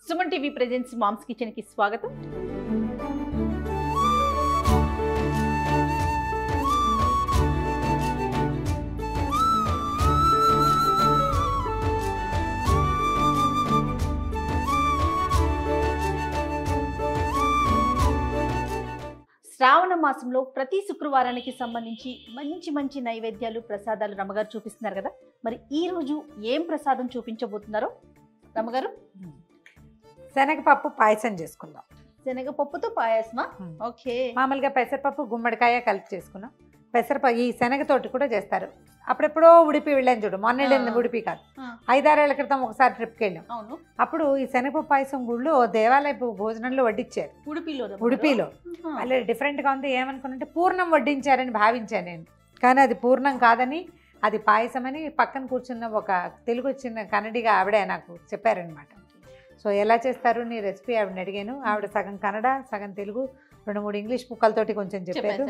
Suman TV presents mom's kitchen కి స్వాగతం. శ్రావణ మాసంలో ప్రతి శుక్రవారానికి సంబంధించి మంచి మంచి నైవేద్యాలు ప్రసాదాలు రమ్మగారు చూపిస్తున్నారు కదా. మరి ఈ రోజు ఏం ప్రసాదం చూపించబోతున్నారో రమ్మగారు? శనగపప్పు పాయసం చేసుకుందాం. శనగపప్పుతో పాయసమా? ఓకే. మామూలుగా పెసరపప్పు గుమ్మడికాయ కలిపి చేసుకున్నాం. పెసరపప్పు ఈ శనగతోటి కూడా చేస్తారు. అప్పుడెప్పుడో ఉడిపి వెళ్ళాను చూడు, మొన్న వెళ్ళింది ఉడిపి కాదు, 5-6 ఏళ్ల క్రితం ఒకసారి ట్రిప్కి వెళ్ళాం. అవును. అప్పుడు ఈ శనగపప్పు పాయసం గుళ్ళు దేవాలయపు భోజనంలో వడ్డించారు. ఉడిపిలో అలా డిఫరెంట్గా ఉంది. ఏమనుకున్నంటే పూర్ణం వడ్డించారని భావించాను నేను, కానీ అది పూర్ణం కాదని, అది పాయసం అని పక్కన కూర్చున్న ఒక తెలుగు వచ్చిన కన్నడిగా ఆవిడ నాకు చెప్పారనమాట. సో ఎలా చేస్తారు నీ రెసిపీ ఆవిడని అడిగాను. ఆవిడ సగం కన్నడ సగం తెలుగు 2-3 ఇంగ్లీష్ ముక్కలతోటి కొంచెం చెప్పారు.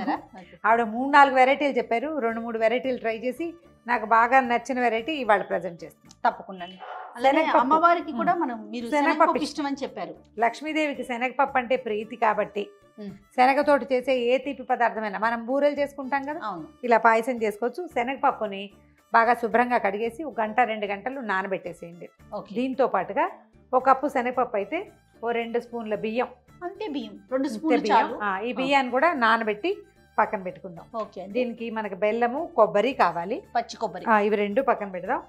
ఆవిడ 3-4 వెరైటీలు చెప్పారు. 2-3 వెరైటీలు ట్రై చేసి నాకు బాగా నచ్చిన వెరైటీ ఇవాళ ప్రజెంట్ చేస్తాను. తప్పకుండా. అమ్మవారికి కూడా మనం మీరు శనగపప్పు ఇష్టం అని చెప్పారు. లక్ష్మీదేవికి శనగపప్పు అంటే ప్రీతి కాబట్టి శనగతోటి చేసే ఏ తీపి పదార్థమైనా, మనం బూరెలు చేసుకుంటాం కదా, ఇలా పాయసం చేసుకోవచ్చు. శనగపప్పుని బాగా శుభ్రంగా కడిగేసి 1-2 గంటలు నానబెట్టేసేయండి. దీంతో పాటుగా 1 కప్పు శనగపప్పు అయితే 2 స్పూన్ల బియ్యం, అంతే బియ్యం 2 స్పూన్లు చాలు. ఈ బియ్యాన్ని కూడా నానబెట్టి పక్కన పెట్టుకుందాం. ఓకే. దీనికి మనకి బెల్లము కొబ్బరి కావాలి, పచ్చి కొబ్బరి, ఇవి 2 పక్కన పెడదాం.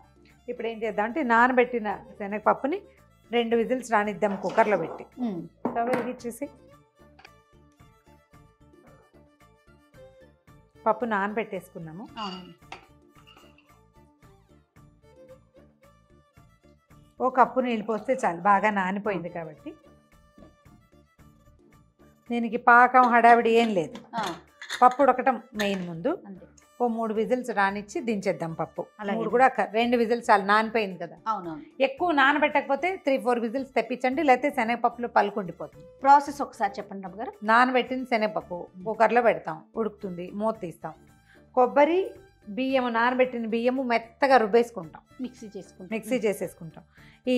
ఇప్పుడు ఏం చేద్దాం అంటే నానబెట్టిన శనగపప్పుని 2 విజిల్స్ రానిద్దాం కుక్కర్లో పెట్టి. స్టవ్ వెలిగించేసి పప్పు నానబెట్టేసుకున్నాము. ఓ కప్పు నీళ్ళు పోస్తే చాలు, బాగా నానిపోయింది కాబట్టి. దీనికి పాకం హడావిడి ఏం లేదు, పప్పు ఉడకటం మెయిన్. ముందు ఓ 3 విజిల్స్ రానిచ్చి దించేద్దాం పప్పు. 3 కూడా 2 విజిల్స్ చాలు, నానిపోయింది కదా. ఎక్కువ నానబెట్టకపోతే 3-4 విజిల్స్ తెప్పించండి, లేకపోతే శనగపప్పులో పలుకుండిపోతుంది. ప్రాసెస్ ఒకసారి చెప్పండి రమ్మగారు. నానబెట్టిన శనగపప్పు కుక్కర్లో పెడతాం, ఉడుకుతుంది, మూత తీస్తాం. కొబ్బరి బియ్యము, నానబెట్టిన బియ్యము మెత్తగా రుబ్బేసుకుంటాం, మిక్సీ చేసేసుకుంటాం. ఈ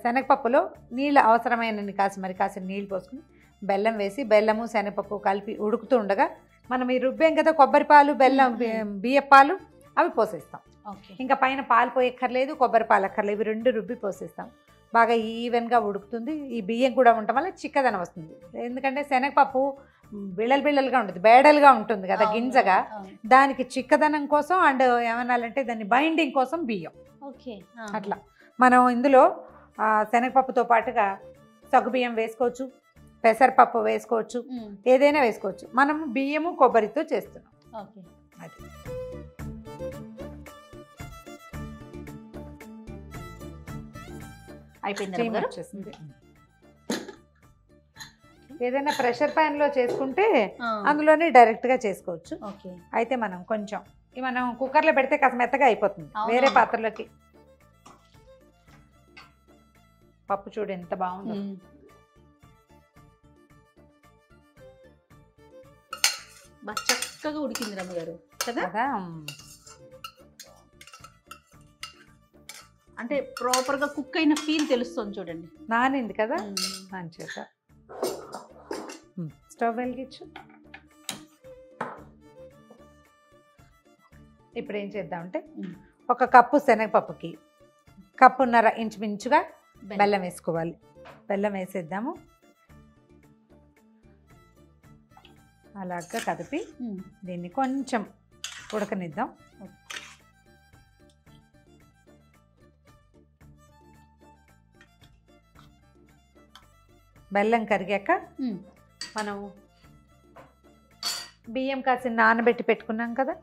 శనగపప్పులో నీళ్ళు అవసరమైన కాసిన నీళ్ళు పోసుకుని బెల్లం వేసి, బెల్లము శనగపప్పు కలిపి ఉడుకుతూ ఉండగా మనం ఈ రుబ్బేం కదా కొబ్బరి పాలు, బెల్లం, బియ్య పాలు అవి పోసేస్తాం. ఇంకా పైన పాలు పోయక్కర్లేదు, కొబ్బరి పాలు అక్కర్లేదు, ఇవి 2 రుబ్బి పోసేస్తాం. బాగా ఈవెన్గా ఉడుకుతుంది. ఈ బియ్యం కూడా ఉండటం వల్ల చిక్కదనం వస్తుంది. ఎందుకంటే శనగపప్పు బిళ్ళలుగా ఉంటుంది, బేడలుగా ఉంటుంది కదా గింజగా, దానికి చిక్కదనం కోసం అండ్ ఏమనాలంటే దాన్ని బైండింగ్ కోసం బియ్యం. అట్లా మనం ఇందులో శనగపప్పుతో పాటుగా సగ్గుబియ్యం వేసుకోవచ్చు, పెసరపప్పు వేసుకోవచ్చు, ఏదైనా వేసుకోవచ్చు. మనం బియ్యము కొబ్బరితో చేస్తున్నాం. అది అయిపోయింది. ఏదైనా ప్రెషర్ ప్యాన్ లో చేసుకుంటే అందులోనే డైరెక్ట్ గా చేసుకోవచ్చు. అయితే మనం కొంచెం మనం కుక్కర్లో పెడితే కాస్త మెత్తగా అయిపోతుంది. వేరే పాత్రలోకి పప్పు చూడు ఎంత బాగుందో. చక్కగా ఉడికింది రమ్మగారు కదా. అంటే ప్రాపర్ గా కుక్ అయిన ఫీల్ తెలుస్తుంది చూడండి. నానింది కదా మంచిగా. స్టవ్ వెలిగించు. ఇప్పుడు ఏం చేద్దామంటే 1 కప్పు శనగపప్పుకి 1.5 కప్పు ఇంచుమించుగా బెల్లం వేసుకోవాలి. బెల్లం వేసేద్దాము. అలాగా కదిపి దీన్ని కొంచెం ఉడకనిద్దాం. బెల్లం కరిగాక మనం బియ్యం కాసి నానబెట్టి పెట్టుకున్నాం కదా,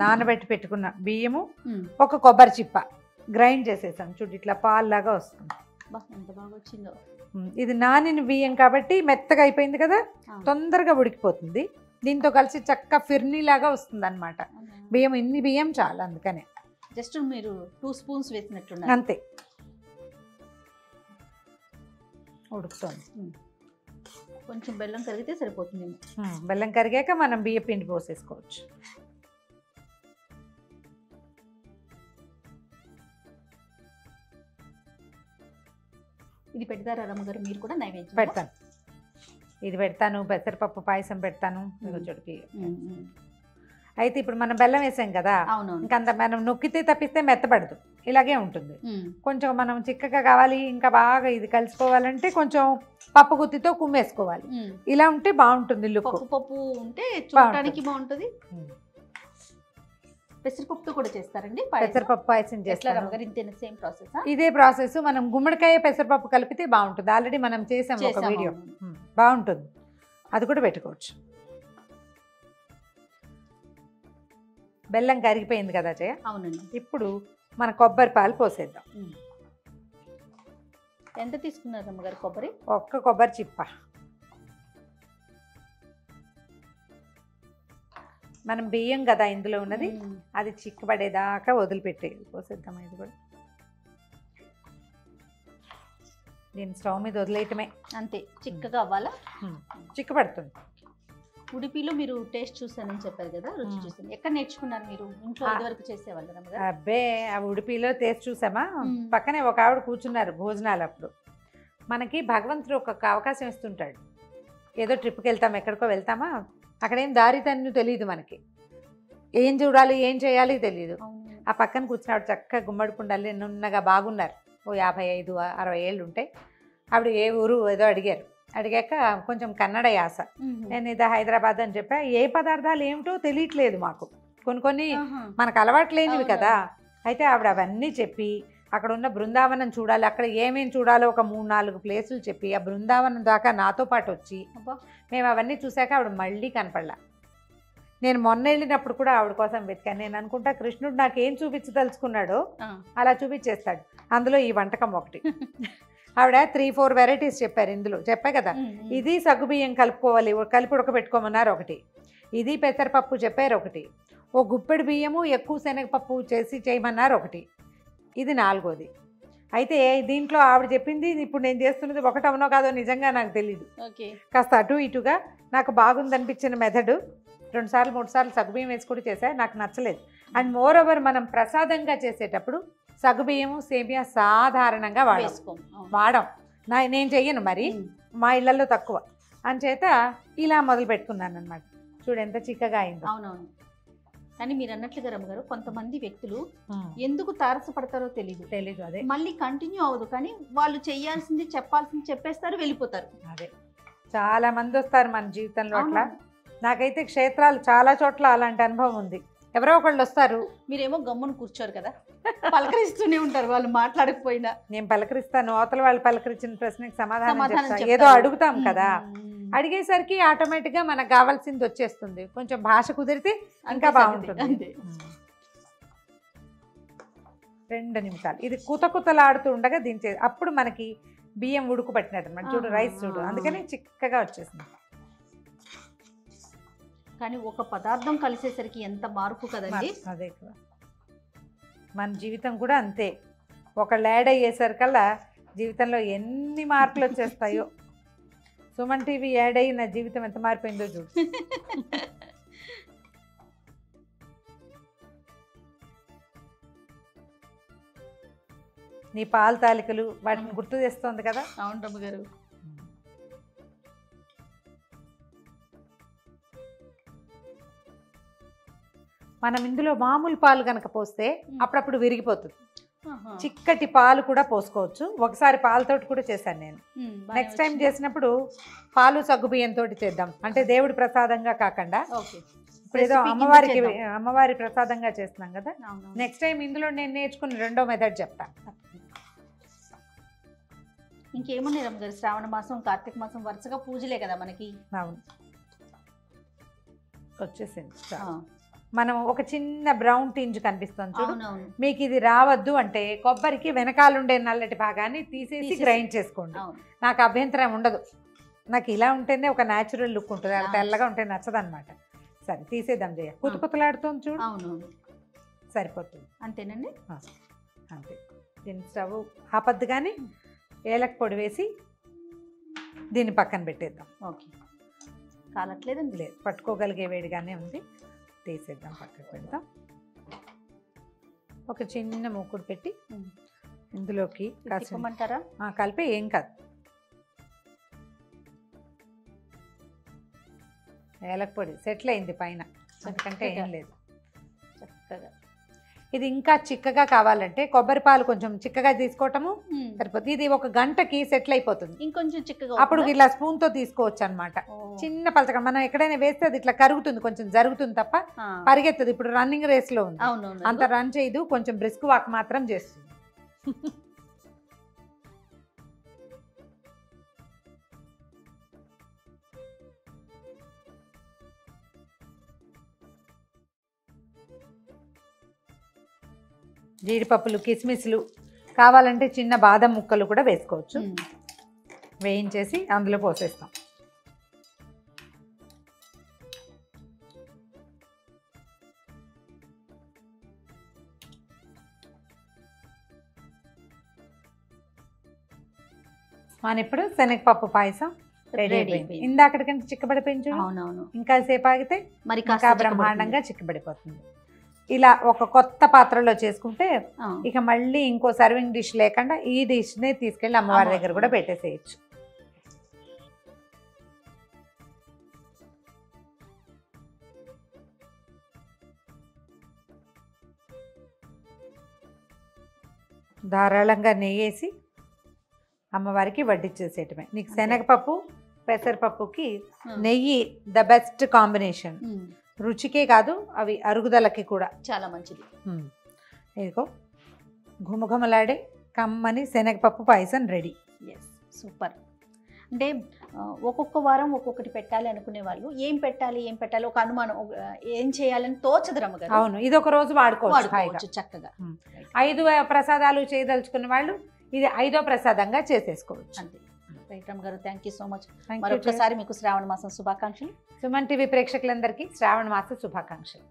నానబెట్టి పెట్టుకున్న బియ్యము 1 కొబ్బరి చిప్ప గ్రైండ్ చేసేసాం చూడు, ఇట్లా పాల్లాగా వస్తుంది. ఎంత బాగా వచ్చిందో. ఇది నానిన బియ్యం కాబట్టి మెత్తగా అయిపోయింది కదా, తొందరగా ఉడికిపోతుంది. దీంతో కలిసి చక్క ఫిర్నీలాగా వస్తుంది అనమాట. బియ్యం ఇన్ని బియ్యం చాలు, అందుకనే జస్ట్ మీరు 2 స్పూన్స్ వేసినట్టు అంతే. ఉడుకుతుంది. కొంచెం బెల్లం కరిగితే సరిపోతుంది. బెల్లం కరిగాక మనం బియ్య పిండి పోసేసుకోవచ్చు. ఇది పెడతారా రమ్మగారు మీరు కూడా నైవేద్యం? పెడతాను. ఇది పెడతాను, పెసరపప్పు పాయసం పెడతాను. చోటికి అయితే ఇప్పుడు మనం బెల్లం వేసాం కదా, ఇంకంత మనం నొక్కితే తప్పిస్తే మెత్తపడదు, ఇలాగే ఉంటుంది. కొంచెం మనం చిక్కగా కావాలి, ఇంకా బాగా ఇది కలిసిపోవాలంటే కొంచెం పప్పు గుత్తితో కుమ్మేసుకోవాలి. ఇలా ఉంటే బాగుంటుంది లుక్. పప్పు ఉంటే చూడడానికి బాగుంటుంది. పెసరపప్పుతో కూడా చేస్తారండి? పెసరపప్పు పాయసం చేస్తారు. Same process? ఇదే ప్రాసెస్. మనం గుమ్మడికాయ పెసరపప్పు కలిపితే బాగుంటుంది. ఆల్రెడీ మనం చేసాం ఒక వీడియో, బాగుంటుంది. అది కూడా పెట్టుకోవచ్చు. బెల్లం కరిగిపోయింది కదా జయ. అవునండి. ఇప్పుడు మన కొబ్బరి పాలు పోసేద్దాం. ఎంత తీసుకున్నారు అమ్మగారు కొబ్బరి? ఒక్క కొబ్బరి చిప్ప. మనం బియ్యం కదా ఇందులో ఉన్నది, అది చిక్కబడేదాకా వదిలిపెట్టేది. పోసేద్దాం. ఇది కూడా దీన్ని స్టవ్ మీద వదిలేయటమే, అంతే. చిక్కగా అవ్వాలా? చిక్కబడుతుంది. ఉడిపిలో మీరు టేస్ట్ చూసానని చెప్పారు కదా, రుచి చూసాను. ఎక్కడ నేర్చుకున్నారు మీరు? ఇంట్లో ఇదివరకు చేసేవాళ్ళు? అబ్బే, ఆ ఉడిపిలో టేస్ట్ చూసామా? పక్కనే ఒక ఆవిడ కూర్చున్నారు భోజనాలు అప్పుడు. మనకి భగవంతుడు ఒక అవకాశం ఇస్తుంటాడు. ఏదో ట్రిప్కి వెళ్తాం, ఎక్కడికో వెళ్తామా, అక్కడేం దారి తన్ను తెలియదు మనకి, ఏం చూడాలి ఏం చేయాలి తెలియదు. ఆ పక్కన కూర్చున్నాడు చక్కగా గుమ్మడి కుండలు నున్నగా బాగున్నారు. ఓ 55-60 ఏళ్ళు ఉంటాయి. ఆవిడ ఏ ఊరు ఏదో అడిగారు. అడిగాక కొంచెం కన్నడ యాస. నేను ఇది హైదరాబాద్ అని చెప్పా. ఏ పదార్థాలు ఏమిటో తెలియట్లేదు మాకు, కొన్ని మనకు అలవాటు లేనివి కదా. అయితే ఆవిడ అవన్నీ చెప్పి అక్కడ ఉన్న బృందావనం చూడాలి, అక్కడ ఏమేమి చూడాలో ఒక 3-4 ప్లేసులు చెప్పి ఆ బృందావనం దాకా నాతో పాటు వచ్చి మేము అవన్నీ చూశాక ఆవిడ మళ్ళీ కనపడలా. నేను మొన్న వెళ్ళినప్పుడు కూడా ఆవిడ కోసం వెతికాను. నేను అనుకుంటా కృష్ణుడు నాకేం చూపించదలుచుకున్నాడో అలా చూపించేస్తాడు. అందులో ఈ వంటకం ఒకటి. ఆవిడ 3-4 వెరైటీస్ చెప్పారు. ఇందులో చెప్పా కదా, ఇది సగ్గుబియ్యం కలుపుకోవాలి, కలిపి ఉడకబెట్టుకోమన్నారు ఒకటి, ఇది పెసరపప్పు చెప్పారు ఒకటి, ఓ గుప్పెడు బియ్యము ఎక్కువ శనగపప్పు చేసి చేయమన్నారు ఒకటి, ఇది 4వది. అయితే దీంట్లో ఆవిడ చెప్పింది ఇప్పుడు నేను చేస్తున్నది ఒకటి అవునో కాదో నిజంగా నాకు తెలీదు. కాస్త అటు ఇటుగా నాకు బాగుందనిపించిన మెథడు 2-3 సార్లు సగ్గుబియ్యం వేసి కూడా చేశా, నాకు నచ్చలేదు. అండ్ మోర్ ఓవర్ మనం ప్రసాదంగా చేసేటప్పుడు సగ్గుబియ్యము సేమియా సాధారణంగా వాడం. నేను చెయ్యను, మరి మా ఇళ్లలో తక్కువ అంచేత ఇలా మొదలు పెట్టుకున్నాను అనమాట. చూడు ఎంత చిక్కగా అయింది. అవునవును. కానీ మీరు అన్నట్లుగా రమ్మగారు, కొంతమంది వ్యక్తులు ఎందుకు తారసపడతారో తెలీదు. అదే మళ్ళీ కంటిన్యూ అవ్వదు. కానీ వాళ్ళు చెయ్యాల్సింది చెప్పాల్సింది చెప్పేస్తారు, వెళ్ళిపోతారు. అదే చాలా మంది వస్తారు మన జీవితంలో అట్లా. నాకైతే క్షేత్రాలు చాలా చోట్ల అలాంటి అనుభవం ఉంది. ఎవరో ఒకళ్ళు వస్తారు, మీరేమో గమ్మును కూర్చోరు కదా, పలకరిస్తూనే ఉంటారు. వాళ్ళు మాట్లాడకపోయినా నేను పలకరిస్తాను. అవతల వాళ్ళు పలకరించిన ప్రశ్నకి సమాధానం ఏదో అడుగుతాం కదా, అడిగేసరికి ఆటోమేటిక్గా మనకు కావాల్సింది వచ్చేస్తుంది. కొంచెం భాష కుదిరితే ఇంకా బాగుంటుంది. 2 నిమిషాలు ఇది కుతకుతలాడుతూ ఉండగా దించేది. అప్పుడు మనకి బియ్యం ఉడుకు పట్టినట్టు అనమాట. చూడు రైస్ చూడు, అందుకని చిక్కగా వచ్చేసింది. కానీ ఒక పదార్థం కలిసేసరికి ఎంత మార్పు కదండి. అదే కదా, మన జీవితం కూడా అంతే. ఒకళ్ళు యాడ్ అయ్యేసరికల్లా జీవితంలో ఎన్ని మార్పులు వచ్చేస్తాయో. సుమన్ టీవీ యాడ్ అయ్యి నా జీవితం ఎంత మారిపోయిందో చూడు. నీ పాల తాలికలు వాటిని గుర్తు చేస్తోంది కదా. అవును రమ్మగారు. మనం ఇందులో మామూలు పాలు కనుక పోస్తే అప్పుడప్పుడు విరిగిపోతుంది. చిక్కటి పాలు కూడా పోసుకోవచ్చు. ఒకసారి పాలతోటి కూడా చేశాను నేను. నెక్స్ట్ టైం చేసినప్పుడు పాలు సగ్గుబియ్యంతో చేద్దాం, అంటే దేవుడి ప్రసాదంగా కాకుండా. ఇప్పుడు ఏదో అమ్మవారి ప్రసాదంగా చేస్తున్నాం కదా. నెక్స్ట్ టైం ఇందులో నేను నేర్చుకున్న 2వ మెథడ్ చెప్తా. ఇంకేమున్నాయి రమ్మగారు, శ్రావణ మాసం కార్తీక మాసం వరుసగా పూజలే కదా మనకి. అవును, వచ్చేసింది. మనం ఒక చిన్న బ్రౌన్ టింజ్ కనిపిస్తుంది చూడు, మీకు ఇది రావద్దు అంటే కొబ్బరికి వెనకాలండే నల్లటి భాగాన్ని తీసేసి గ్రైండ్ చేసుకోండి. నాకు అభ్యంతరం ఉండదు. నాకు ఇలా ఉంటేనే ఒక న్యాచురల్ లుక్ ఉంటుంది, అలా తెల్లగా ఉంటే నచ్చదు అనమాట. సరే తీసేద్దాం జయ. కుతకుతలాడుతుంది చూడు. అవును, సరిపోతుంది. అంతేనండి. అంతే. దీన్ని స్టవ్ ఆపద్దు కానీ ఏలక పొడి వేసి దీన్ని పక్కన పెట్టేద్దాం. ఓకే, కాలట్లేదండి. లేదు, పట్టుకోగలిగే వేడిగానే ఉంది. తీసేద్దాం, పక్కకు పెడతాం. ఒక చిన్న మూకుడు పెట్టి ఇందులోకి కాస్త తిప్పమంటారా? కలిపి ఏం కాదు, ఏలక పొడి సెటిల్ అయింది పైన, ఎందుకంటే ఏం లేదు. చక్కగా ఇది ఇంకా చిక్కగా కావాలంటే కొబ్బరి పాలు కొంచెం చిక్కగా తీసుకోవటము సరిపోతుంది. ఇది 1 గంటకి సెటిల్ అయిపోతుంది. ఇంకొంచెం చిక్కగా అప్పుడు ఇలా స్పూన్తో తీసుకోవచ్చు అనమాట. చిన్న పలచగా మనం ఎక్కడైనా వేస్తే అది ఇట్లా కరుగుతుంది, కొంచెం జరుగుతుంది తప్ప పరిగెత్తదు. ఇప్పుడు రన్నింగ్ రేస్లో ఉంది, అంత రన్ చేయదు, కొంచెం బ్రిస్క్ వాక్ మాత్రం చేస్తుంది. జీడిపప్పులు, కిస్మిస్లు కావాలంటే చిన్న బాదం ముక్కలు కూడా వేసుకోవచ్చు. వేయించేసి అందులో పోసేస్తాం. మన ఇప్పుడు శనగపప్పు పాయసం రెడీ అయిపోయింది. ఇందాకటికంటే చిక్కబడిపోయింది చూడు. అవునవును. ఇంకా సేపు ఆగితే మరి ఇంకా బ్రహ్మాండంగా చిక్కబడిపోతుంది. ఇలా ఒక కొత్త పాత్రలో చేసుకుంటే ఇక మళ్ళీ ఇంకో సర్వింగ్ డిష్ లేకుండా ఈ డిష్ని తీసుకెళ్ళి అమ్మవారి దగ్గర కూడా పెట్టేసేయచ్చు. ధారాళంగా నెయ్యేసి అమ్మవారికి వడ్డిచ్చేసేయటమే. నీకు శనగపప్పు పెసరపప్పుకి నెయ్యి ద బెస్ట్ కాంబినేషన్. రుచికే కాదు, అవి అరుగుదలకి కూడా చాలా మంచిది. ఇదిగో ఘుమఘుమలాడే కమ్మని శనగపప్పు పాయసం రెడీ. సూపర్. అంటే ఒక్కొక్క వారం ఒక్కొక్కటి పెట్టాలి అనుకునే వాళ్ళు ఏం పెట్టాలి ఒక అనుమానం, ఏం చేయాలని తోచదు రమ్మగారు. అవును, ఇది ఒక రోజు వాడుకోవచ్చు చక్కగా. 5 ప్రసాదాలు చేయదలుచుకున్న వాళ్ళు ఇది 5వ ప్రసాదంగా చేసేసుకోవచ్చు. అంతే. రైట్ రమ్మగారు, థ్యాంక్ యూ సో మచ్. మరొకసారి మీకు శ్రావణ మాసం శుభాకాంక్షలు. సుమన్ టీవీ ప్రేక్షకులందరికీ శ్రావణ మాస శుభాకాంక్షలు.